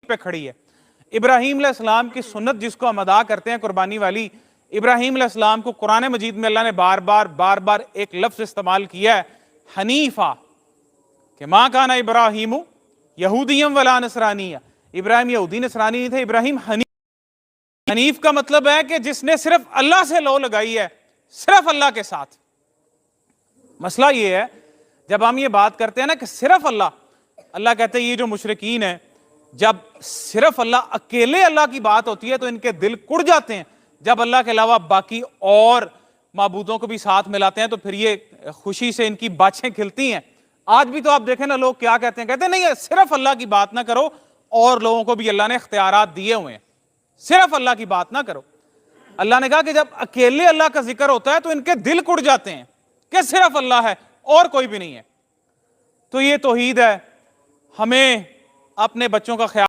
पे खड़ी है। इब्राहीम अलैहिस्सलाम की सुन्नत जिसको हम अदा करते हैं कुर्बानी वाली, इब्राहीम अलैहिस्सलाम को कुरान मजीद में अल्लाह ने बार बार एक लफ्ज इस्तेमाल किया है, हनीफा, कि माँ काना इब्राहीम यहूदियम वला नसरानिया। इब्राहिम यहूदी नसरानी नहीं थे, इब्राहिम हनीफ। हनीफ का मतलब है कि जिसने सिर्फ अल्लाह से लो लगाई है, सिर्फ अल्लाह के साथ। मसला यह है, जब हम ये बात करते हैं ना कि सिर्फ अल्लाह, अल्लाह कहते हैं ये जो मुशरिकीन है, जब सिर्फ अल्लाह, अकेले अल्लाह की बात होती है तो इनके दिल कुड़ जाते हैं। जब अल्लाह के अलावा बाकी और माबूदों को भी साथ मिलाते हैं तो फिर ये खुशी से इनकी बाछें खिलती हैं। आज भी तो आप देखें ना, लोग क्या कहते हैं, कहते हैं नहीं सिर्फ अल्लाह की बात ना करो, और लोगों को भी अल्लाह ने इख्तियारात दिए हुए हैं, सिर्फ अल्लाह की बात ना करो। अल्लाह ने कहा कि जब अकेले अल्लाह का जिक्र होता है तो इनके दिल कुड़ जाते हैं कि सिर्फ अल्लाह है और कोई भी नहीं है। तो ये तौहीद है। हमें अपने बच्चों का ख्याल